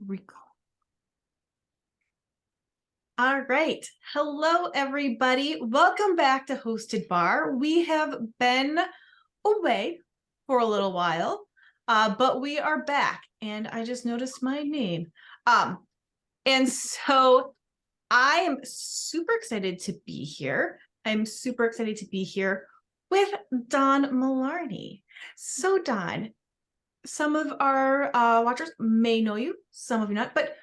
Recall. All right. Hello, everybody. Welcome back to Hosted Bar. We have been away for a little while, but we are back, and I just noticed my name. And so I am super excited to be here. I'm super excited to be here with Don Mullarney. So, Don, some of our watchers may know you, some of you not, but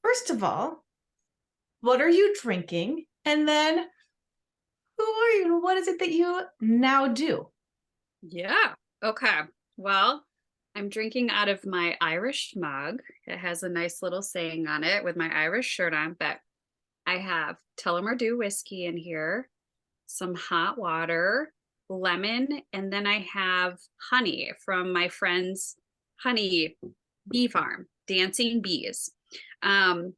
first of all, what are you drinking? And then who are you? What is it that you now do? Yeah. Okay. Well, I'm drinking out of my Irish mug. It has a nice little saying on it with my Irish shirt on, but I have Tullamore whiskey in here, some hot water, lemon, and then I have honey from my friend's honey bee farm, Dancing Bees. Um,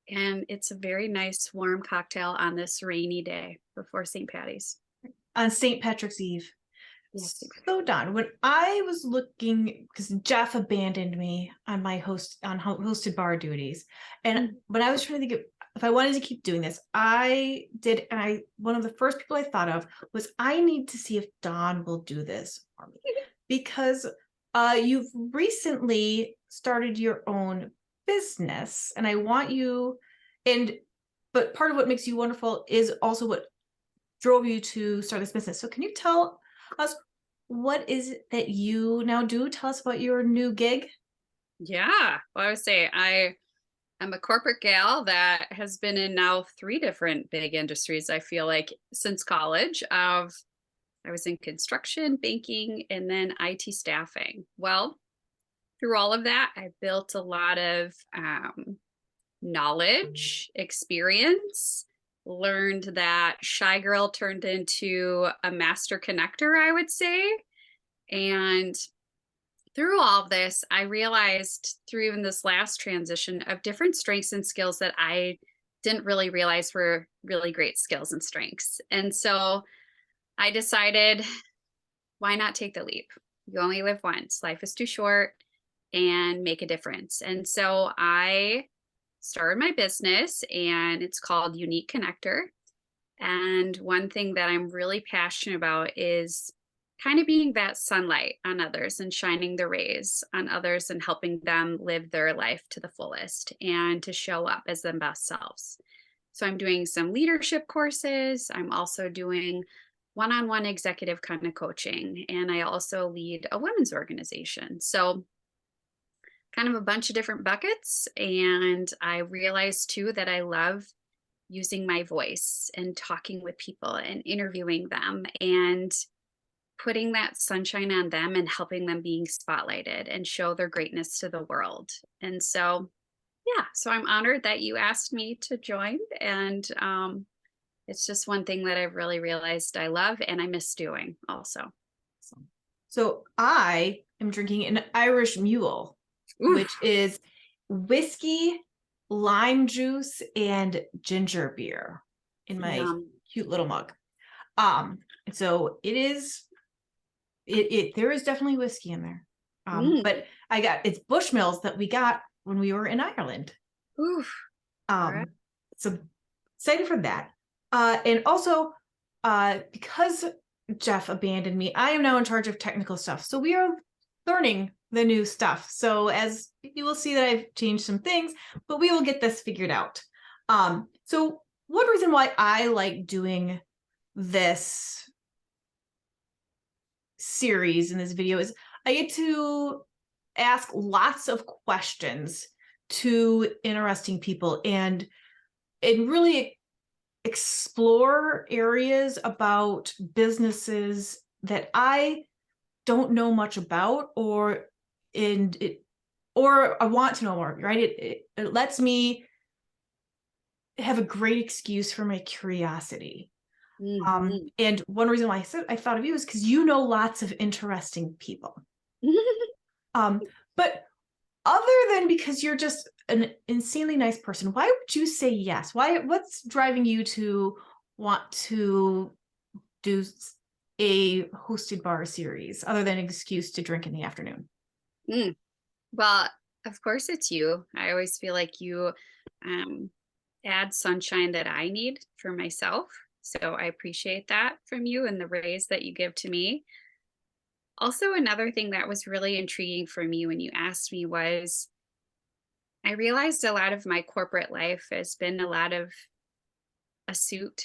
and it's a very nice warm cocktail on this rainy day before St. Patty's. On St. Patrick's Eve. Yes. So Don, when I was looking, because Jeff abandoned me on my hosted bar duties, and when I was trying to think if I wanted to keep doing this, I did, and one of the first people I thought of was I need to see if Don will do this for me, because you've recently started your own business, and I want you, but part of what makes you wonderful is also what drove you to start this business. So can you tell us what is it that you now do? Tell us about your new gig. Yeah. Well, I would say I'm a corporate gal that has been in now 3 different big industries, I feel like, since college. I was in construction, banking, and then IT staffing. Well, through all of that, I built a lot of knowledge, experience, learned that Shy Girl turned into a master connector, I would say. And through all of this, I realized through even this last transition of different strengths and skills that I didn't really realize were really great skills and strengths. And so I decided, why not take the leap? You only live once. Life is too short, and make a difference. And so I started my business, and it's called Unique Connector. And one thing that I'm really passionate about is kind of being that sunlight on others and shining the rays on others and helping them live their life to the fullest and to show up as their best selves. So I'm doing some leadership courses. I'm also doing one-on-one executive kind of coaching. And I also lead a women's organization. So kind of a bunch of different buckets. And I realized too that I love using my voice and talking with people and interviewing them and putting that sunshine on them and helping them being spotlighted and show their greatness to the world. And so, yeah, so I'm honored that you asked me to join. And it's just one thing that I've really realized I love and I miss doing also. So I am drinking an Irish Mule, Ooh. which is whiskey, lime juice, and ginger beer in my cute little mug. So it is, there is definitely whiskey in there. But it's Bushmills that we got when we were in Ireland. Oof. Right. So excited for that. And also, because Jeff abandoned me, I am now in charge of technical stuff. So we are learning the new stuff. So as you will see that I've changed some things, but we will get this figured out. So one reason why I like doing this series in this video is I get to ask lots of questions to interesting people and really explore areas about businesses that I don't know much about or I want to know more, right? It lets me have a great excuse for my curiosity. And one reason why I thought of you is because you know lots of interesting people. But other than because you're just an insanely nice person, why would you say yes? What's driving you to want to do a hosted bar series other than an excuse to drink in the afternoon? Well, Of course, it's you. I always feel like you um, add sunshine that I need for myself. So I appreciate that from you and the raise that you give to me. Also, another thing that was really intriguing for me when you asked me was I realized a lot of my corporate life has been a lot of a suit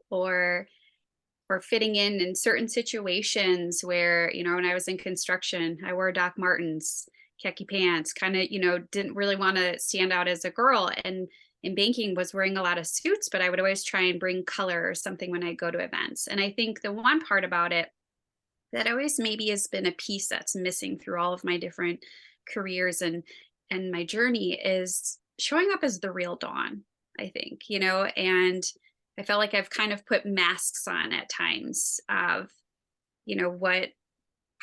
or fitting in certain situations where, when I was in construction, I wore Doc Martens, khaki pants, kind of, didn't really want to stand out as a girl. And in banking was wearing a lot of suits, but I would always try and bring color or something when I go to events. And I think the one part about it that always maybe has been a piece that's missing through all of my different careers and my journey is showing up as the real Dawn, I think, and I felt like I've kind of put masks on at times of, what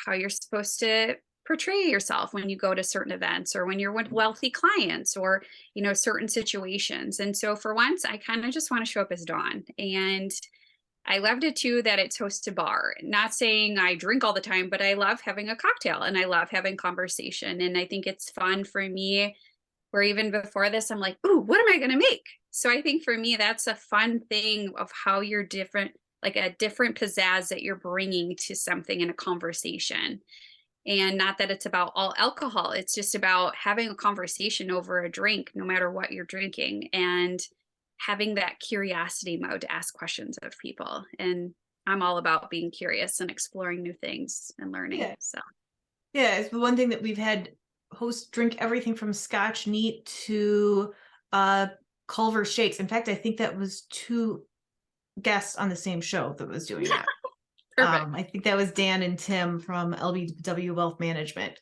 how you're supposed to portray yourself when you go to certain events or when you're with wealthy clients or, certain situations. And so for once, I kind of just want to show up as Dawn. And I loved it too that it's hosted bar. Not saying I drink all the time, but I love having a cocktail and I love having conversation. And I think it's fun for me where even before this, I'm like, ooh, what am I going to make? So I think for me, that's a fun thing of how you're different, like a different pizzazz that you're bringing to something in a conversation. And not that it's about all alcohol, it's just about having a conversation over a drink, no matter what you're drinking, and having that curiosity mode to ask questions of people. And I'm all about being curious and exploring new things and learning. Yeah. So, Yeah, it's the one thing that we've had hosts drink everything from Scotch neat to uh Culver shakes. In fact, I think that was two guests on the same show that was doing that. perfect. I think that was Dan and Tim from LBW Wealth Management.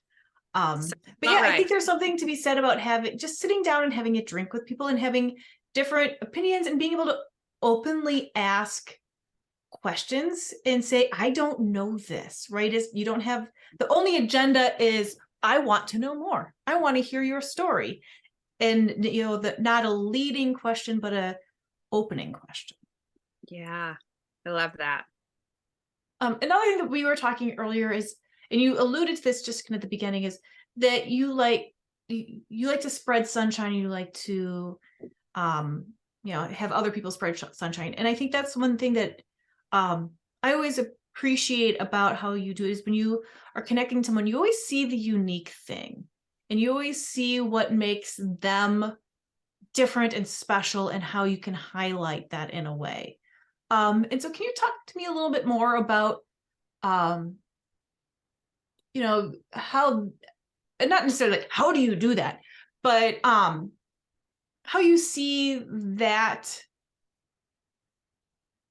So, But about yeah, I right. think there's something to be said about having just sitting down and having a drink with people and having different opinions and being able to openly ask questions and say, I don't know this, right? Is you don't have the only agenda is I want to know more. I want to hear your story. And that not a leading question, but a opening question. Yeah, I love that. Another thing that we were talking earlier is, and you alluded to this just kind of at the beginning, is that you like to spread sunshine. You like to have other people spread sunshine. And I think that's one thing that I always appreciate about how you do it is when you are connecting to someone, you always see the unique thing and you always see what makes them different and special and how you can highlight that in a way. And so can you talk to me a little bit more about, um, how, and not necessarily like, how do you do that, but how you see that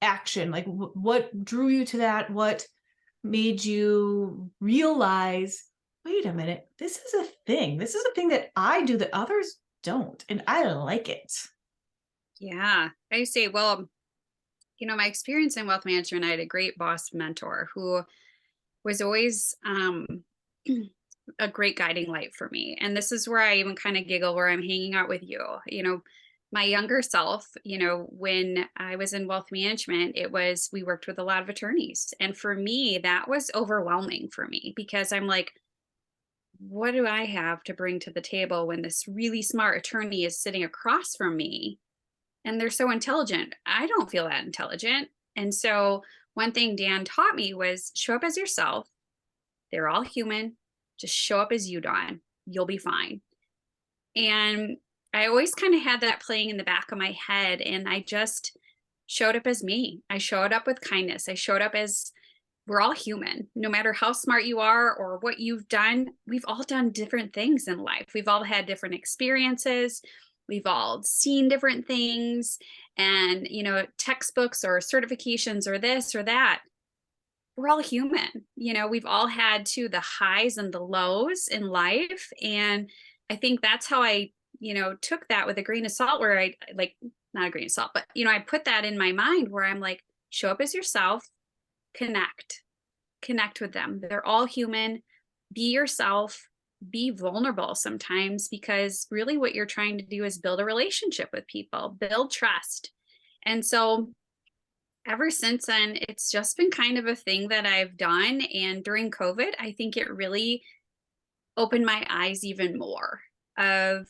action, like what drew you to that, what made you realize, wait a minute, this is a thing, that I do that others don't, and I like it. Yeah. I say, well, my experience in wealth management, I had a great boss mentor who was always a great guiding light for me. And this is where I even kind of giggle where I'm hanging out with you. My younger self, when I was in wealth management, we worked with a lot of attorneys. And for me, that was overwhelming for me because I'm like, what do I have to bring to the table when this really smart attorney is sitting across from me and they're so intelligent? I don't feel that intelligent. And so one thing Dan taught me was show up as yourself. They're all human. Just show up as you, Dawn. You'll be fine. And I always kind of had that playing in the back of my head. And I just showed up as me. I showed up with kindness. I showed up as we're all human. No matter how smart you are or what you've done, we've all done different things in life. We've all had different experiences. We've all seen different things and, textbooks or certifications or this or that. We're all human. We've all had to the highs and the lows in life. And I think that's how I, took that with a grain of salt where I like, not a grain of salt, but, I put that in my mind where I'm like, show up as yourself, connect with them. They're all human. Be yourself, be vulnerable sometimes because really what you're trying to do is build a relationship with people, build trust. And so ever since then, it's just been kind of a thing that I've done. And during COVID, I think it really opened my eyes even more of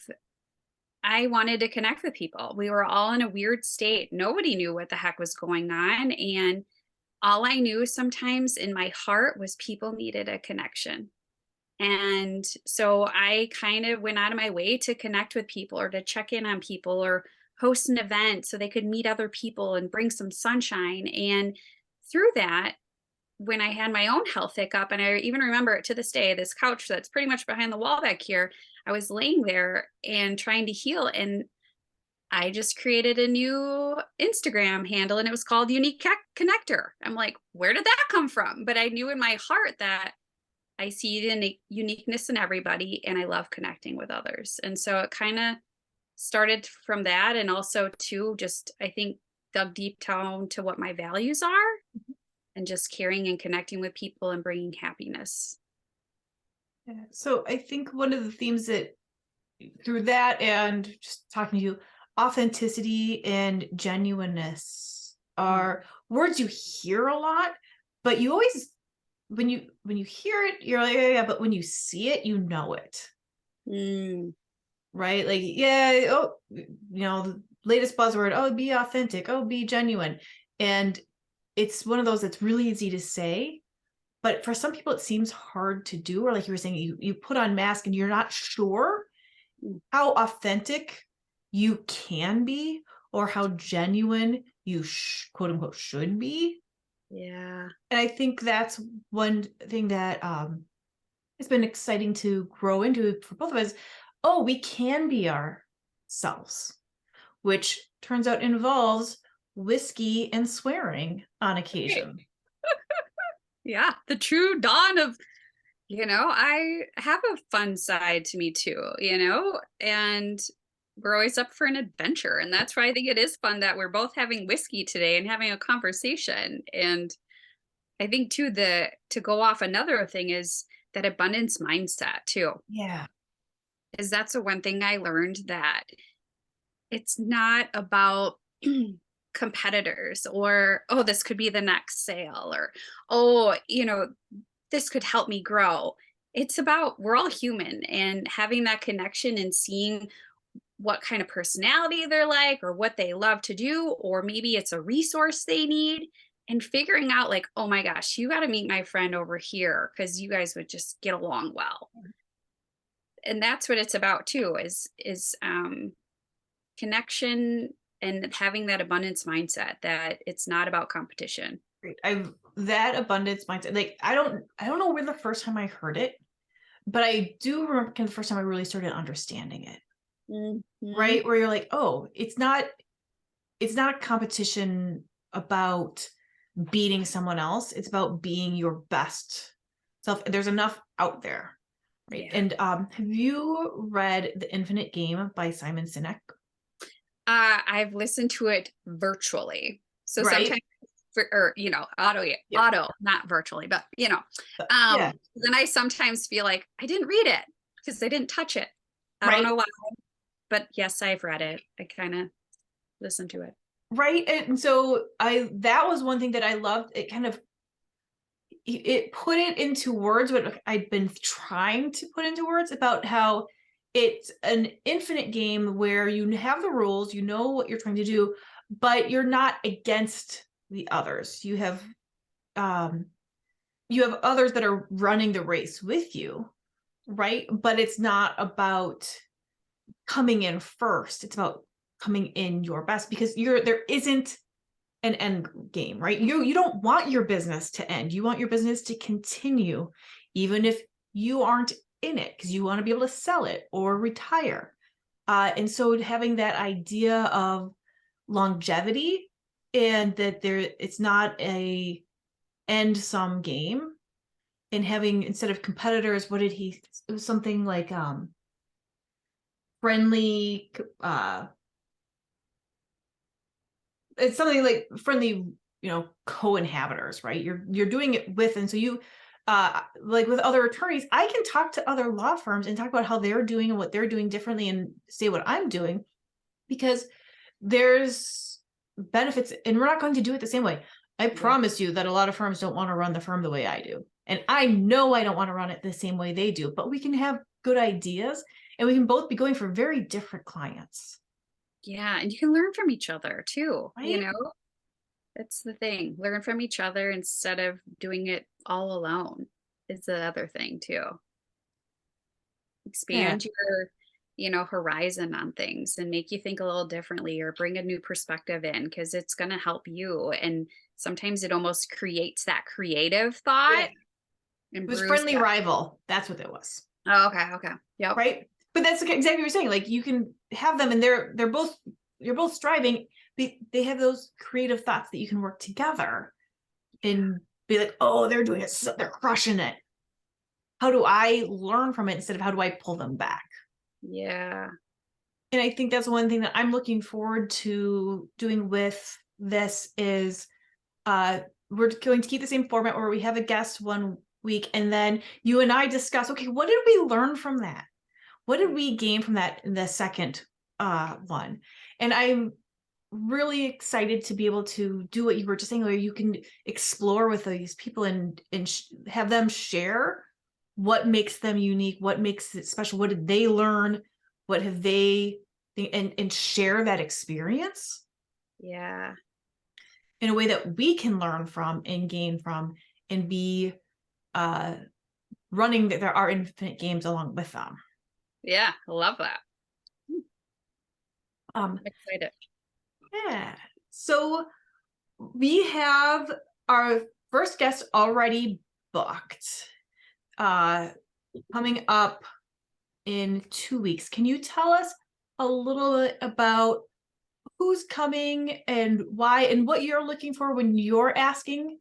I wanted to connect with people. We were all in a weird state. Nobody knew what the heck was going on. And all I knew sometimes in my heart was people needed a connection. And so I kind of went out of my way to connect with people or to check in on people or host an event so they could meet other people and bring some sunshine. And through that, when I had my own health hiccup, and I even remember it to this day, this couch that's pretty much behind the wall back here, I was laying there and trying to heal. And I just created a new Instagram handle and it was called Unique Connector. I'm like, where did that come from? But I knew in my heart that I see the uniqueness in everybody and I love connecting with others. And so it kind of started from that. And also, too, just I think dug deep down to what my values are and just caring and connecting with people and bringing happiness. Yeah. So I think one of the themes that through that and just talking to you, authenticity and genuineness are words you hear a lot, but you always when you hear it, you're like, yeah, but when you see it, you know it. Mm, Right? Like, yeah, oh, the latest buzzword, oh, be authentic, oh, be genuine. And it's one of those that's really easy to say, but for some people it seems hard to do, or like you were saying, you put on mask and you're not sure mm, how authentic you can be or how genuine you quote unquote should be. yeah. And I think that's one thing that has been exciting to grow into for both of us. Oh, we can be ourselves, which turns out involves whiskey and swearing on Right. occasion. Yeah. The true dawn of, I have a fun side to me too, and we're always up for an adventure. And that's why I think it is fun that we're both having whiskey today and having a conversation. And I think too, to go off another thing is that abundance mindset too, Yeah. is that's the one thing I learned that it's not about competitors or, oh, this could be the next sale or, oh, this could help me grow. It's about we're all human and having that connection and seeing what kind of personality they're like or what they love to do, or maybe it's a resource they need and figuring out like, oh my gosh, you got to meet my friend over here because you guys would just get along well. And that's what it's about too, is connection and having that abundance mindset that it's not about competition. Great. I've that abundance mindset. Like I don't know where the first time I heard it, but I do remember kind of the first time I really started understanding it. Mhm. Right? Where you're like, oh, it's not a competition about beating someone else. It's about being your best self. There's enough out there. Right. Yeah. And have you read The Infinite Game by Simon Sinek? I've listened to it virtually. So Right. sometimes or auto, Yeah. not virtually, but Yeah. then I sometimes feel like I didn't read it because I didn't touch it. I don't Right. know why, but yes, I've read it. I kind of listened to it. Right. And so that was one thing that I loved. It kind of it put it into words what I'd been trying to put into words about how it's an infinite game where you have the rules, you know what you're trying to do, but you're not against the others. Um you have others that are running the race with you, right? But it's not about coming in first. It's about coming in your best because there isn't an end game, right? You don't want your business to end. You want your business to continue, even if you aren't in it, because you want to be able to sell it or retire. And so having that idea of longevity and that it's not a end sum game, and having instead of competitors, it was something like friendly it's something like friendly, co-inhabitors, right? You're doing it with, and so you like with other attorneys, I can talk to other law firms and talk about how they're doing and what they're doing differently and say what I'm doing because there's benefits and we're not going to do it the same way. I Yeah. promise you that a lot of firms don't want to run the firm the way I do. And I know I don't want to run it the same way they do, but we can have good ideas and we can both be going for very different clients. Yeah. And you can learn from each other too, you Right? know? That's the thing. Learn from each other instead of doing it all alone is the other thing too. Yeah. Expand your, horizon on things and make you think a little differently or bring a new perspective in because it's going to help you. And sometimes it almost creates that creative Yeah. thought It and was brews friendly that. rival. That's what it was. Oh, okay. Okay. Yep. Right. But that's exactly what you're saying. Like you can have them and they're both, you're both striving. They have those creative thoughts that you can work together and be like, oh, they're doing it. So they're crushing it. How do I learn from it instead of how do I pull them back? Yeah. And I think that's one thing that I'm looking forward to doing with this is uh we're going to keep the same format where we have a guest one week and then you and I discuss, okay, what did we learn from that? What did we gain from that in the second one? And I'm really excited to be able to do what you were just saying, where you can explore with these people and have them share what makes them unique, what makes it special, what did they learn, what have they, and share that experience Yeah. in a way that we can learn from and gain from and be uh running that there are infinite games along with them. Yeah. I love that. um I'm excited. yeah, so we have our first guest already booked uh coming up in 2 weeks. Can you tell us a little bit about who's coming and why and what you're looking for when you're asking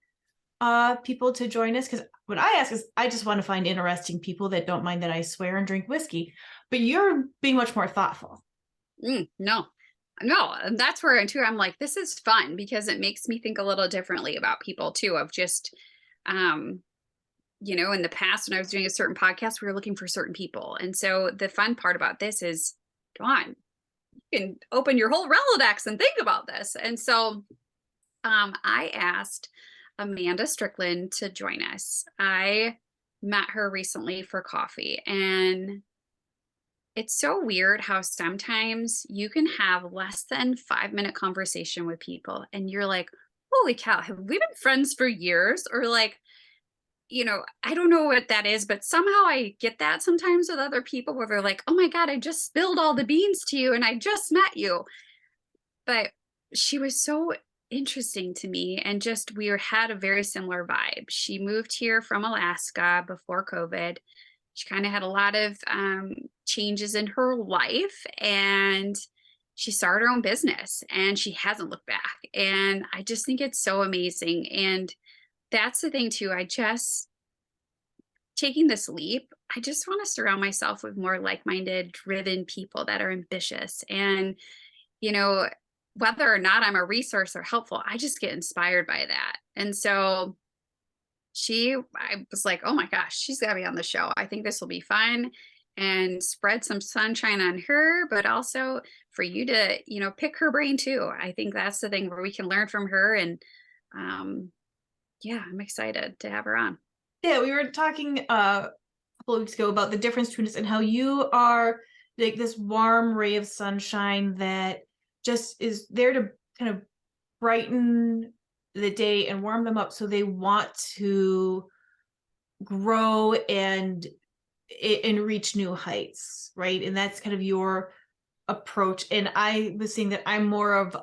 people to join us? Because what I ask is I just want to find interesting people that don't mind that I swear and drink whiskey, but you're being much more thoughtful. No, no. And that's where too, I'm like, this is fun because it makes me think a little differently about people too, of just, um, in the past when I was doing a certain podcast, we were looking for certain people. And so the fun part about this is, come on, you can open your whole Rolodex and think about this. And so I asked Amanda Strickland to join us. I met her recently for coffee, and it's so weird how sometimes you can have less than 5-minute conversation with people and you're like, holy cow, have we been friends for years? Or like, I don't know what that is, but somehow I get that sometimes with other people where they're like, oh my God, I just spilled all the beans to you and I just met you. But she was so interesting to me and just had a very similar vibe. She moved here from Alaska before COVID. She kind of had a lot of changes in her life and she started her own business and she hasn't looked back. And I just think it's so amazing. And that's the thing too. Taking this leap, I just want to surround myself with more like-minded, driven people that are ambitious. And, you know, whether or not I'm a resource or helpful, I just get inspired by that. And so I was like, oh my gosh, she's got to be on the show. I think this will be fun and spread some sunshine on her, but also for you to, pick her brain too. I think that's the thing where we can learn from her. And yeah, I'm excited to have her on. Yeah, we were talking a couple of weeks ago about the difference between us and how you are like this warm ray of sunshine that just is there to kind of brighten the day and warm them up so they want to grow and reach new heights, right? And that's kind of your approach. And I was saying that I'm more of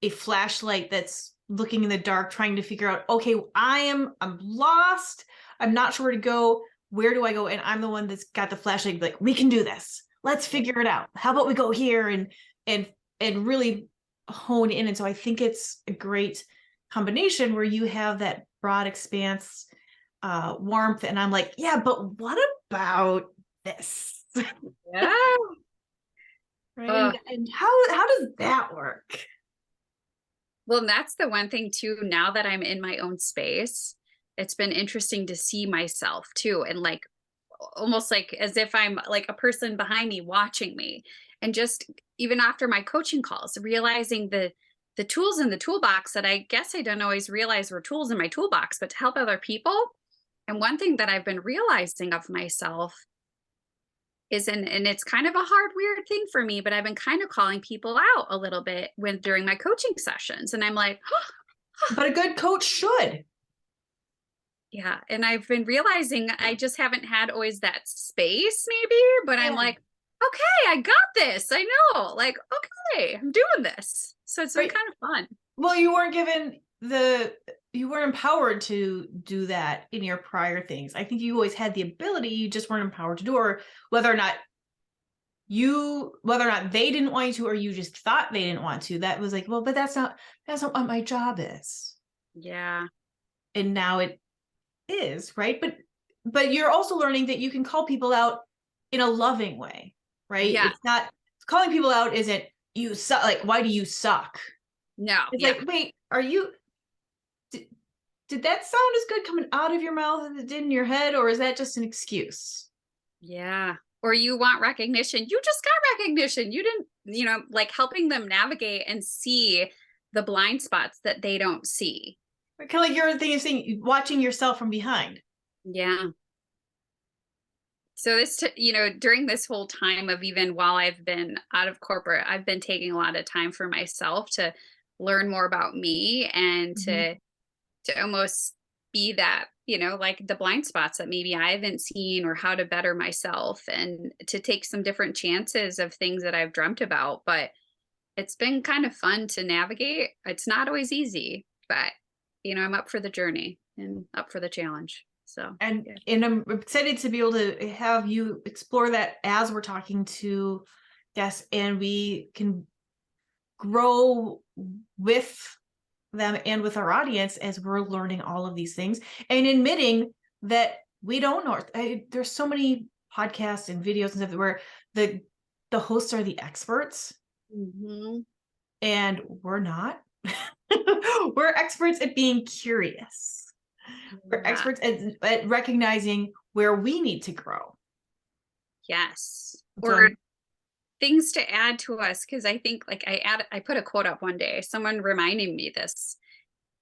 a flashlight that's looking in the dark, trying to figure out, okay, I'm lost. I'm not sure where to go. Where do I go? And I'm the one that's got the flashlight, like, we can do this. Let's figure it out. How about we go here and really hone in? And so I think it's a great combination where you have that broad expanse warmth, and I'm like, yeah, but what about this? Yeah. Right. And how does that work? Well, and that's the one thing too, now that I'm in my own space, it's been interesting to see myself too. And like almost like as if I'm like a person behind me watching me. And just even after my coaching calls, realizing the tools in the toolbox that I guess I don't always realize were tools in my toolbox, but to help other people. And one thing that I've been realizing of myself is, and it's kind of a hard, weird thing for me, but I've been kind of calling people out a little bit when during my coaching sessions. And I'm like, But a good coach should. yeah. And I've been realizing I just haven't had always that space, maybe, but I'm Yeah. like, okay, I got this. I know. Like, okay, I'm doing this. So it's been Right. kind of fun. Well, you weren't empowered to do that in your prior things. I think you always had the ability, you just weren't empowered to do, or whether or not they didn't want you to, or you just thought they didn't want to. That was like, well, but that's not what my job is. Yeah. And now it is, right? But you're also learning that you can call people out in a loving way, right? Yeah. It's not, calling people out isn't, you suck, like, why do you suck? No. It's Yeah. like, wait, did that sound as good coming out of your mouth as it did in your head, or is that just an excuse? Yeah. Or you want recognition. You just got recognition. You didn't, like helping them navigate and see the blind spots that they don't see. Kind of like your thing is saying, watching yourself from behind. Yeah. So during this whole time of, even while I've been out of corporate, I've been taking a lot of time for myself to learn more about me and Mhm. to almost be that, like the blind spots that maybe I haven't seen, or how to better myself, and to take some different chances of things that I've dreamt about. But it's been kind of fun to navigate. It's not always easy, but I'm up for the journey and up for the challenge. So, And yeah. and I'm excited to be able to have you explore that as we're talking to guests, and we can grow with them and with our audience as we're learning all of these things and admitting that we don't know. There's so many podcasts and videos and stuff where the hosts are the experts, Mhm. and we're not. We're experts at being curious. We're Yeah. experts at recognizing where we need to grow. Yes. So Or things to add to us, because I think, like, I put a quote up one day, someone reminding me this: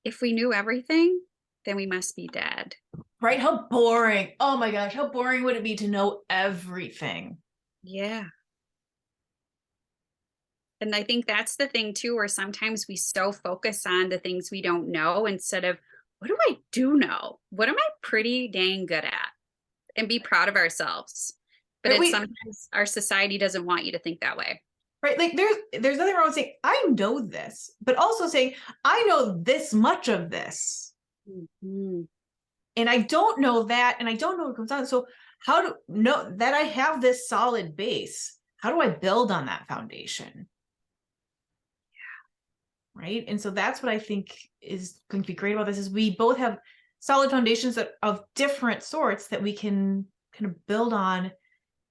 if we knew everything, then we must be dead. right? How boring. Oh my gosh, how boring would it be to know everything? Yeah. And I think that's the thing too, where sometimes we so focus on the things we don't know instead of, what do I do know? What am I pretty dang good at? And be proud of ourselves. But Right? it's sometimes our society doesn't want you to think that way. Right? Like there's nothing wrong with saying I know this, but also saying I know this much of this, Mhm. and I don't know that, and I don't know what comes on. So how do know that I have this solid base? How do I build on that foundation? Right? And so that's what I think is going to be great about this is we both have solid foundations of different sorts that we can kind of build on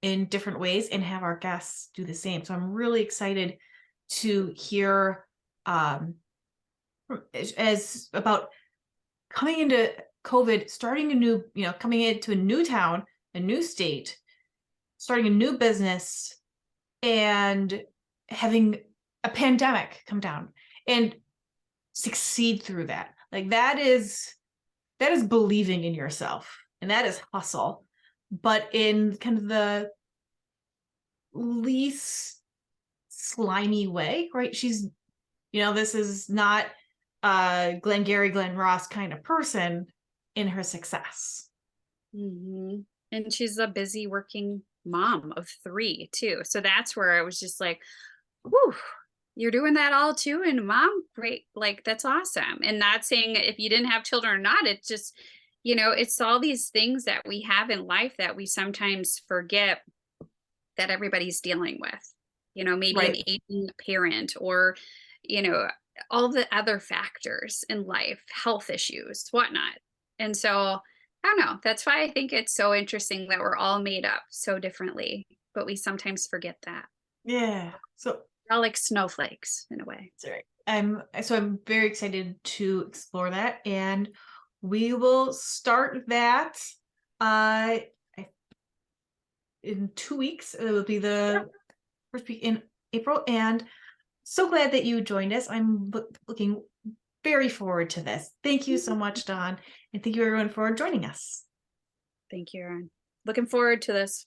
in different ways and have our guests do the same. So I'm really excited to hear um, as about coming into COVID, starting a new, coming into a new town, a new state, starting a new business, and having a pandemic come down and succeed through that. Like that is believing in yourself, and that is hustle, but in kind of the least slimy way, right? She's, this is not Glengarry Glen Ross kind of person in her success. Mhm. And she's a busy working mom of 3 too. So that's where I was just like, whew, you're doing that all too. And mom, great. Like, that's awesome. And not saying if you didn't have children or not, it's just, it's all these things that we have in life that we sometimes forget that everybody's dealing with. Maybe an Right. aging parent, or, you know, all the other factors in life, health issues, whatnot. And so I don't know. That's why I think it's so interesting that we're all made up so differently, but we sometimes forget that. Yeah. So We're all like snowflakes in a way. sorry. I'm very excited to explore that, and we will start that uh in 2 weeks. It will be the first week in April, and so glad that you joined us. I'm looking very forward to this. Thank you so much, Dawn, and thank you everyone for joining us. Thank you, Erin. Looking forward to this.